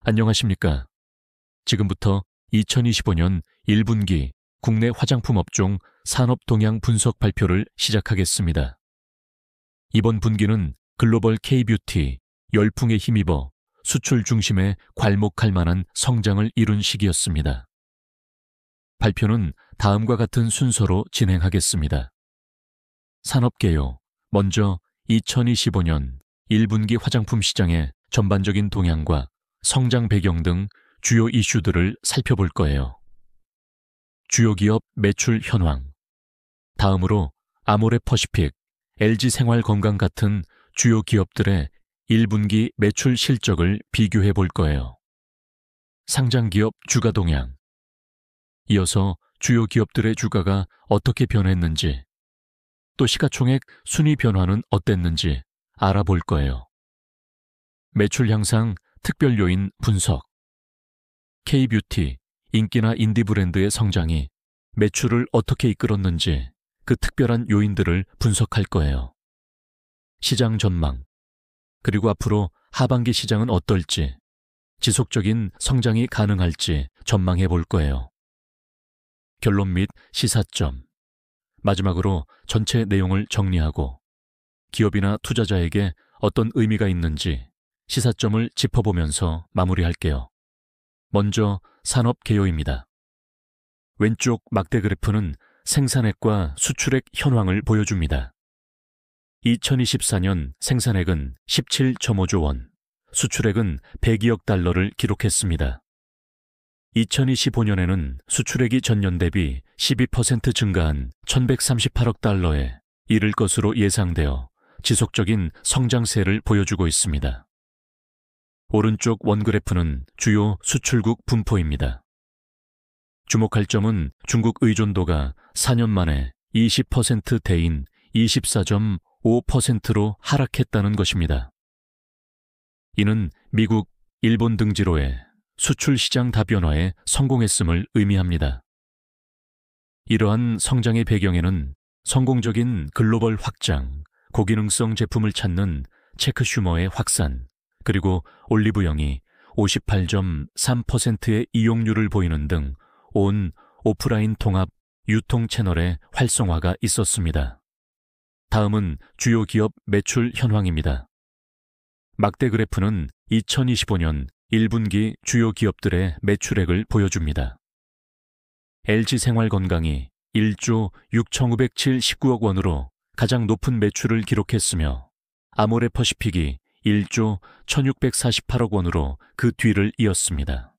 안녕하십니까. 지금부터 2025년 1분기 국내 화장품 업종 산업 동향 분석 발표를 시작하겠습니다. 이번 분기는 글로벌 K-뷰티 열풍에 힘입어 수출 중심에 괄목할 만한 성장을 이룬 시기였습니다. 발표는 다음과 같은 순서로 진행하겠습니다. 산업개요. 먼저 2025년 1분기 화장품 시장의 전반적인 동향과 성장 배경 등 주요 이슈들을 살펴볼 거예요. 주요 기업 매출 현황. 다음으로 아모레퍼시픽, LG생활건강 같은 주요 기업들의 1분기 매출 실적을 비교해 볼 거예요. 상장 기업 주가 동향. 이어서 주요 기업들의 주가가 어떻게 변했는지, 또 시가총액 순위 변화는 어땠는지 알아볼 거예요. 매출 향상 특별 요인 분석. K-뷰티, 인기나 인디 브랜드의 성장이 매출을 어떻게 이끌었는지 그 특별한 요인들을 분석할 거예요. 시장 전망. 그리고 앞으로 하반기 시장은 어떨지, 지속적인 성장이 가능할지 전망해 볼 거예요. 결론 및 시사점. 마지막으로 전체 내용을 정리하고 기업이나 투자자에게 어떤 의미가 있는지 시사점을 짚어보면서 마무리할게요. 먼저 산업 개요입니다. 왼쪽 막대 그래프는 생산액과 수출액 현황을 보여줍니다. 2024년 생산액은 17.5조 원, 수출액은 102억 달러를 기록했습니다. 2025년에는 수출액이 전년 대비 12% 증가한 1,138억 달러에 이를 것으로 예상되어 지속적인 성장세를 보여주고 있습니다. 오른쪽 원그래프는 주요 수출국 분포입니다. 주목할 점은 중국 의존도가 4년 만에 20%대인 24.5%로 하락했다는 것입니다. 이는 미국, 일본 등지로의 수출 시장 다변화에 성공했음을 의미합니다. 이러한 성장의 배경에는 성공적인 글로벌 확장, 고기능성 제품을 찾는 체크 슈머의 확산, 그리고 올리브영이 58.3%의 이용률을 보이는 등 온 오프라인 통합 유통 채널의 활성화가 있었습니다. 다음은 주요 기업 매출 현황입니다. 막대 그래프는 2025년 1분기 주요 기업들의 매출액을 보여줍니다. LG생활건강이 1조 6,579억 원으로 가장 높은 매출을 기록했으며 아모레퍼시픽이 1조 1,648억 원으로 그 뒤를 이었습니다.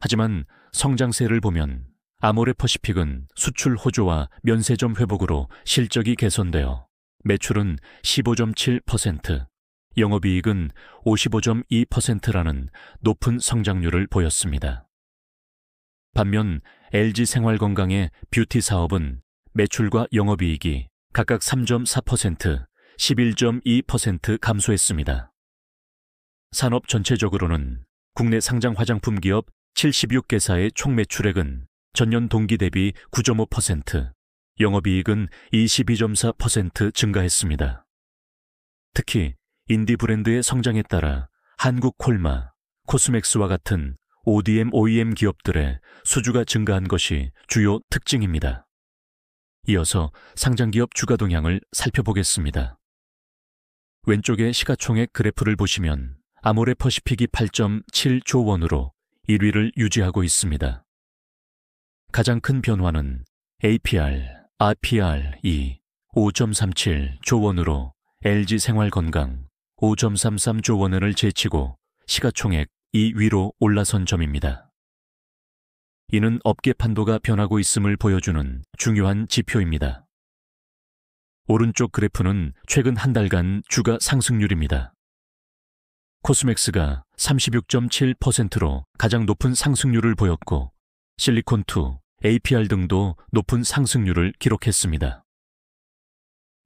하지만 성장세를 보면 아모레퍼시픽은 수출 호조와 면세점 회복으로 실적이 개선되어 매출은 15.7%, 영업이익은 55.2%라는 높은 성장률을 보였습니다. 반면 LG생활건강의 뷰티 사업은 매출과 영업이익이 각각 3.4%, 11.2% 감소했습니다. 산업 전체적으로는 국내 상장 화장품 기업 76개사의 총 매출액은 전년 동기 대비 9.5%, 영업이익은 22.4% 증가했습니다. 특히 인디 브랜드의 성장에 따라 한국콜마, 코스맥스와 같은 ODM, OEM 기업들의 수주가 증가한 것이 주요 특징입니다. 이어서 상장기업 주가 동향을 살펴보겠습니다. 왼쪽의 시가총액 그래프를 보시면 아모레퍼시픽이 8.7조 원으로 1위를 유지하고 있습니다. 가장 큰 변화는 APR, RPR이 5.37조 원으로 LG생활건강 5.33조 원을 제치고 시가총액 2위로 올라선 점입니다. 이는 업계 판도가 변하고 있음을 보여주는 중요한 지표입니다. 오른쪽 그래프는 최근 한 달간 주가 상승률입니다. 코스맥스가 36.7%로 가장 높은 상승률을 보였고 실리콘2, APR 등도 높은 상승률을 기록했습니다.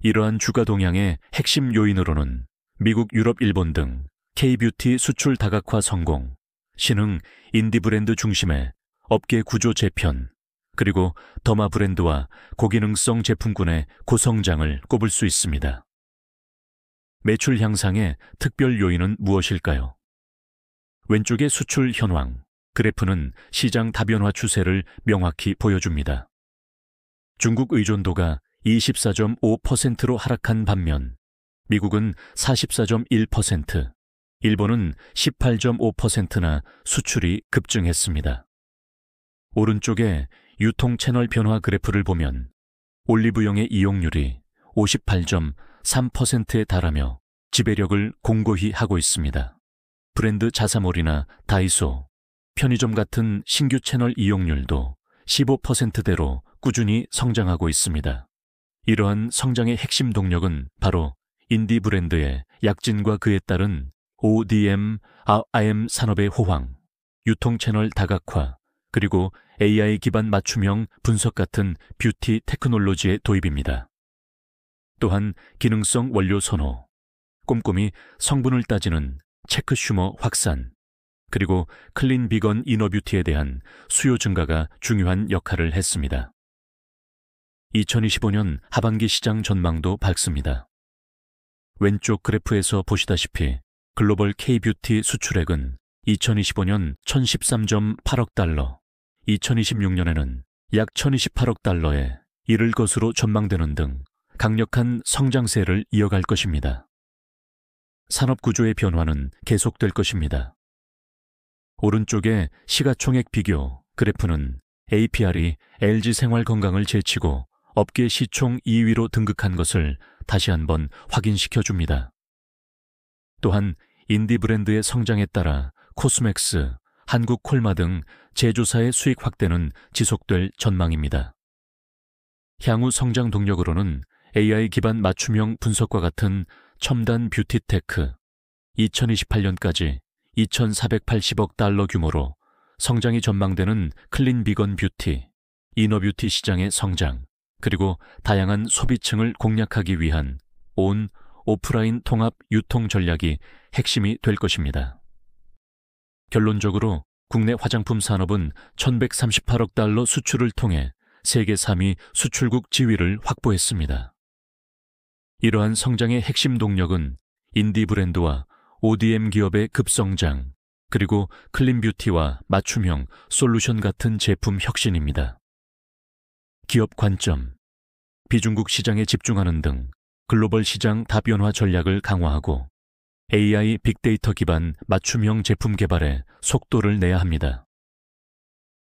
이러한 주가 동향의 핵심 요인으로는 미국, 유럽, 일본 등 K-뷰티 수출 다각화 성공, 신흥 인디 브랜드 중심의 업계 구조 재편, 그리고 더마 브랜드와 고기능성 제품군의 고성장을 꼽을 수 있습니다. 매출 향상의 특별 요인은 무엇일까요? 왼쪽의 수출 현황, 그래프는 시장 다변화 추세를 명확히 보여줍니다. 중국 의존도가 24.5%로 하락한 반면 미국은 44.1%, 일본은 18.5%나 수출이 급증했습니다. 오른쪽에 유통 채널 변화 그래프를 보면 올리브영의 이용률이 58.3%에 달하며 지배력을 공고히 하고 있습니다. 브랜드 자사몰이나 다이소, 편의점 같은 신규 채널 이용률도 15%대로 꾸준히 성장하고 있습니다. 이러한 성장의 핵심 동력은 바로 인디 브랜드의 약진과 그에 따른 ODM, IM 산업의 호황, 유통 채널 다각화, 그리고 AI 기반 맞춤형 분석 같은 뷰티 테크놀로지의 도입입니다. 또한 기능성 원료 선호, 꼼꼼히 성분을 따지는 체크 슈머 확산, 그리고 클린 비건 이너뷰티에 대한 수요 증가가 중요한 역할을 했습니다. 2025년 하반기 시장 전망도 밝습니다. 왼쪽 그래프에서 보시다시피 글로벌 K-뷰티 수출액은 2025년 1013.8억 달러, 2026년에는 약 1028억 달러에 이를 것으로 전망되는 등 강력한 성장세를 이어갈 것입니다. 산업 구조의 변화는 계속될 것입니다. 오른쪽의 시가총액 비교 그래프는 APR이 LG생활건강을 제치고 업계 시총 2위로 등극한 것을 다시 한번 확인시켜줍니다. 또한 인디 브랜드의 성장에 따라 코스맥스, 한국콜마 등 제조사의 수익 확대는 지속될 전망입니다. 향후 성장 동력으로는 AI 기반 맞춤형 분석과 같은 첨단 뷰티테크, 2028년까지 2,480억 달러 규모로 성장이 전망되는 클린 비건 뷰티, 이너뷰티 시장의 성장, 그리고 다양한 소비층을 공략하기 위한 온 오프라인 통합 유통 전략이 핵심이 될 것입니다. 결론적으로 국내 화장품 산업은 1,138억 달러 수출을 통해 세계 3위 수출국 지위를 확보했습니다. 이러한 성장의 핵심 동력은 인디 브랜드와 ODM 기업의 급성장, 그리고 클린뷰티와 맞춤형 솔루션 같은 제품 혁신입니다. 기업 관점, 비중국 시장에 집중하는 등 글로벌 시장 다변화 전략을 강화하고 AI 빅데이터 기반 맞춤형 제품 개발에 속도를 내야 합니다.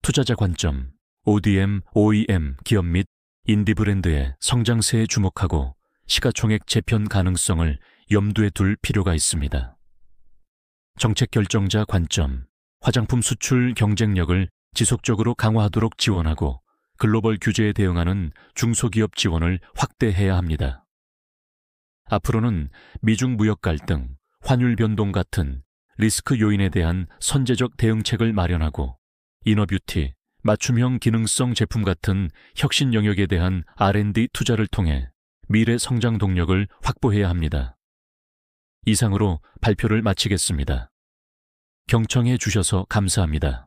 투자자 관점, ODM, OEM 기업 및 인디 브랜드의 성장세에 주목하고 시가총액 재편 가능성을 염두에 둘 필요가 있습니다. 정책 결정자 관점, 화장품 수출 경쟁력을 지속적으로 강화하도록 지원하고 글로벌 규제에 대응하는 중소기업 지원을 확대해야 합니다. 앞으로는 미중 무역 갈등, 환율 변동 같은 리스크 요인에 대한 선제적 대응책을 마련하고 이너뷰티, 맞춤형 기능성 제품 같은 혁신 영역에 대한 R&D 투자를 통해 미래 성장 동력을 확보해야 합니다. 이상으로 발표를 마치겠습니다. 경청해 주셔서 감사합니다.